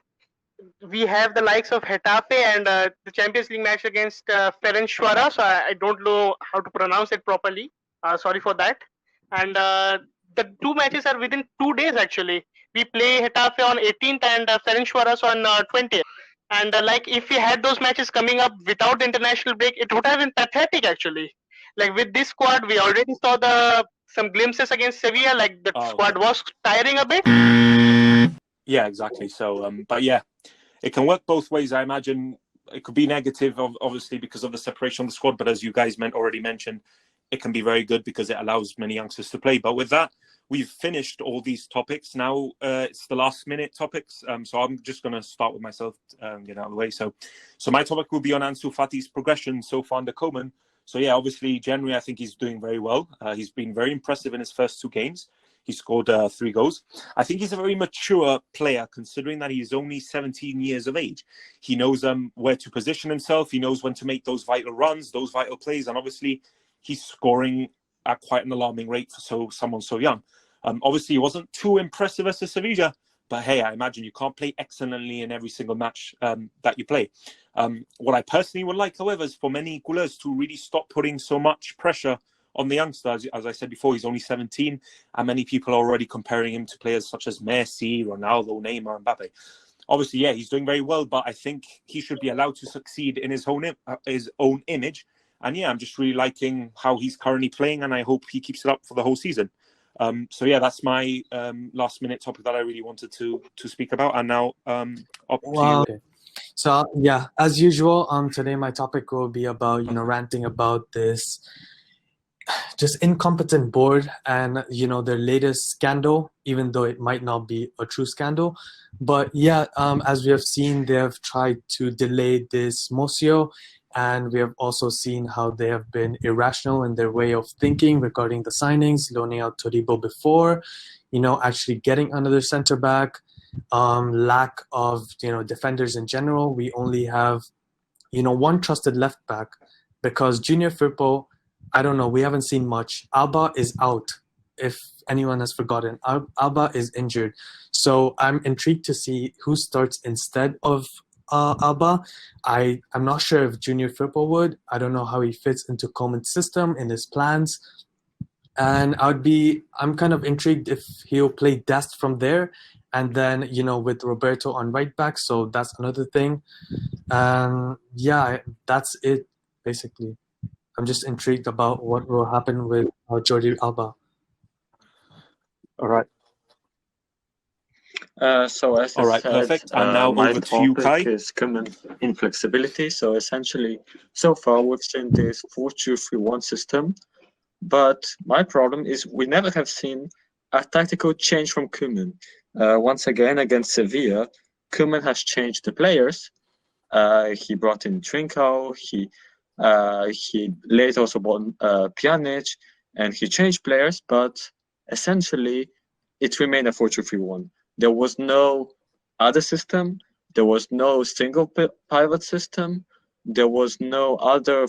we have the likes of Getafe and the Champions League match against Ferencvaros. So I don't know how to pronounce it properly. Sorry for that. And the two matches are within 2 days actually. We play Getafe on 18th and Ferencvaros on 20th. And if we had those matches coming up without the international break, it would have been pathetic actually. Like with this squad, we already saw some glimpses against Sevilla. Like the squad was tiring a bit. Yeah, exactly. So, but yeah, it can work both ways. I imagine it could be negative, obviously, because of the separation of the squad. But as you guys already mentioned, it can be very good because it allows many youngsters to play. But with that, we've finished all these topics. Now it's the last minute topics. So I'm just going to start with myself and get out of the way. So my topic will be on Ansu Fati's progression so far under Koeman. So yeah, obviously, generally, I think he's doing very well. He's been very impressive in his first 2 games. He scored 3 goals. I think he's a very mature player, considering that he's only 17 years of age. He knows where to position himself. He knows when to make those vital runs, those vital plays. And obviously, he's scoring at quite an alarming rate for someone so young. Obviously, he wasn't too impressive as a Sevilla. But hey, I imagine you can't play excellently in every single match that you play. What I personally would like, however, is for many couleurs to really stop putting so much pressure on the youngster. As I said before, he's only 17, and many people are already comparing him to players such as Messi, Ronaldo, Neymar, Mbappe. Obviously, yeah, he's doing very well, but I think he should be allowed to succeed in his own image. And yeah, I'm just really liking how he's currently playing, and I hope he keeps it up for the whole season. So yeah, that's my last minute topic that I really wanted to speak about. And now up to you. Okay. So yeah, as usual, today my topic will be about ranting about this just incompetent board and their latest scandal, even though it might not be a true scandal. But yeah, as we have seen, they have tried to delay this Mocio. And we have also seen how they have been irrational in their way of thinking regarding the signings, loaning out Todibo before, actually getting another center back, lack of, defenders in general. We only have, one trusted left back because Junior Firpo, I don't know, we haven't seen much. Alba is out, if anyone has forgotten. Alba is injured. So I'm intrigued to see who starts instead of Alba. I'm not sure if Junior Firpo would. I don't know how he fits into Koeman's system, in his plans. And I'm kind of intrigued if he'll play Dest from there. And then, with Roberto on right back. So that's another thing. Yeah, that's it, basically. I'm just intrigued about what will happen with Jordi Alba. All right. So as I said, perfect. And now my over to you, Kai. topic is Koeman inflexibility. So essentially, so far we've seen this 4-2-3-1 system, but my problem is we never have seen a tactical change from Koeman. Once again, against Sevilla, Koeman has changed the players. He brought in Trincao. He later also bought Pjanic, and he changed players. But essentially, it remained a 4-2-3-1. There was no other system. There was no single pivot system. There was no other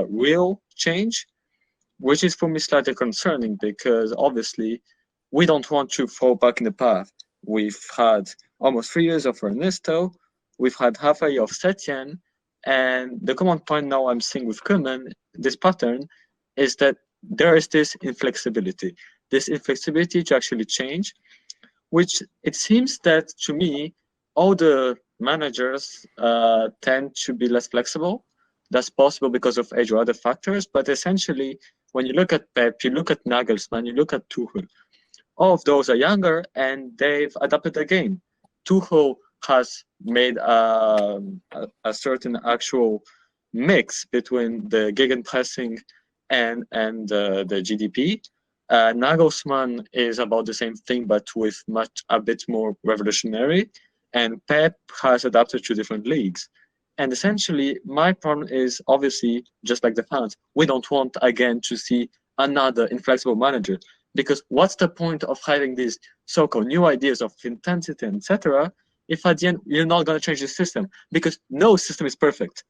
real change, which is for me slightly concerning, because obviously we don't want to fall back in the path. We've had almost 3 years of Ernesto. We've had half a year of Setien. And the common point now I'm seeing with Koeman, this pattern, is that there is this inflexibility to actually change, which it seems that, to me, all the managers tend to be less flexible. That's possible because of age or other factors, but essentially, when you look at Pep, you look at Nagelsmann, you look at Tuchel, all of those are younger and they've adapted the game. Tuchel has made a certain actual mix between the gegenpressing and the GDP. Nagelsmann is about the same thing, but with a bit more revolutionary. And Pep has adapted to different leagues. And essentially, my problem is obviously, just like the fans, we don't want again to see another inflexible manager. Because what's the point of having these so-called new ideas of intensity, etc., if at the end you're not going to change the system? Because no system is perfect.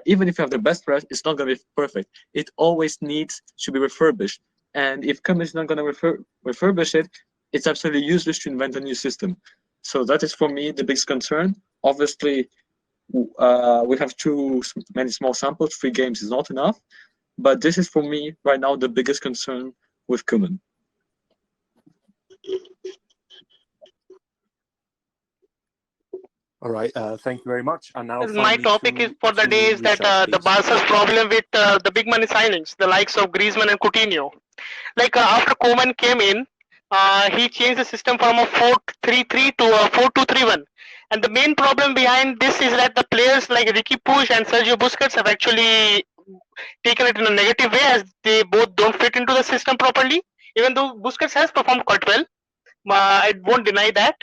Even if you have the best press, it's not going to be perfect. It always needs to be refurbished. And if Koeman is not going to refurbish it, it's absolutely useless to invent a new system. So that is, for me, the biggest concern. Obviously, we have too many small samples. 3 games is not enough. But this is, for me, right now, the biggest concern with Koeman. All right, thank you very much. And now my topic is for the day is that the Barca's problem with the big money signings, the likes of Griezmann and Coutinho. Like after Koeman came in, he changed the system from a 4-3-3 to a 4-2-3-1. And the main problem behind this is that the players like Riqui Puig and Sergio Busquets have actually taken it in a negative way, as they both don't fit into the system properly. Even though Busquets has performed quite well, I won't deny that.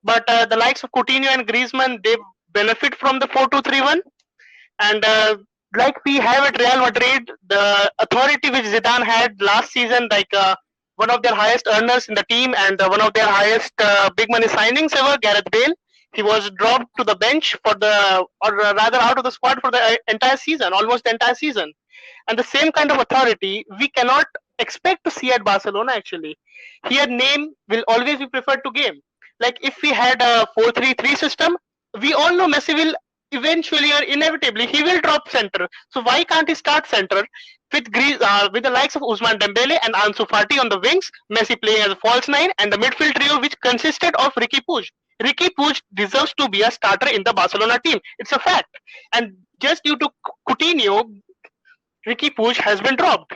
But the likes of Coutinho and Griezmann, they benefit from the 4-2-3-1. And like we have at Real Madrid, the authority which Zidane had last season, like one of their highest earners in the team and one of their highest big money signings ever, Gareth Bale, he was dropped to the bench or rather out of the squad for the entire season, almost the entire season. And the same kind of authority we cannot expect to see at Barcelona actually. Here, name will always be preferred to game. Like if we had a 4-3-3 system, we all know Messi will eventually or inevitably he will drop center. So why can't he start center with the likes of Ousmane Dembele and Ansu Fati on the wings, Messi playing as a false 9, and the midfield trio which consisted of Riqui Puig. Riqui Puig deserves to be a starter in the Barcelona team. It's a fact. And just due to Coutinho, Riqui Puig has been dropped.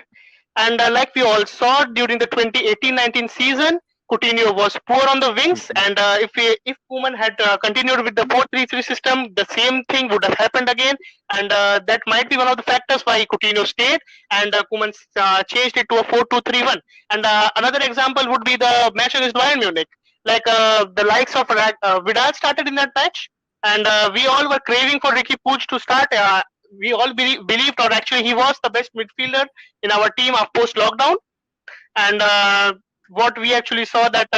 And like we all saw during the 2018-19 season, Coutinho was poor on the wings, and if Koeman had continued with the 4-3-3 system, the same thing would have happened again, and that might be one of the factors why Coutinho stayed, and Koeman changed it to a 4-2-3-1. And another example would be the match against Bayern Munich. Like the likes of Vidal started in that match, and we all were craving for Riqui Puig to start. We all believed, or actually he was the best midfielder in our team post-lockdown. And what we actually saw that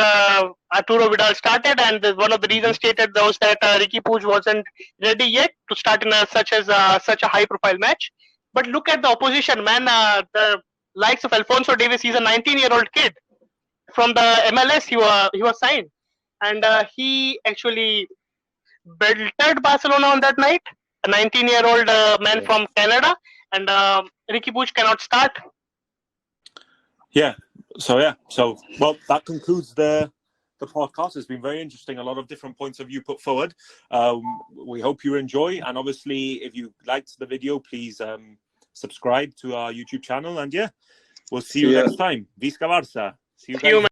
Arturo Vidal started, and one of the reasons stated was that Riqui Puig wasn't ready yet to start in such a high-profile match. But look at the opposition, man. The likes of Alphonso Davies, he's a 19-year-old kid from the MLS. He was signed, and he actually belted Barcelona on that night. A 19-year-old man from Canada, and Riqui Puig cannot start. Yeah. So well, that concludes the podcast. It's been very interesting. A lot of different points of view put forward. We hope you enjoy, and obviously, if you liked the video, please subscribe to our YouTube channel. And yeah, we'll see you next time. Visca Barça. See you guys.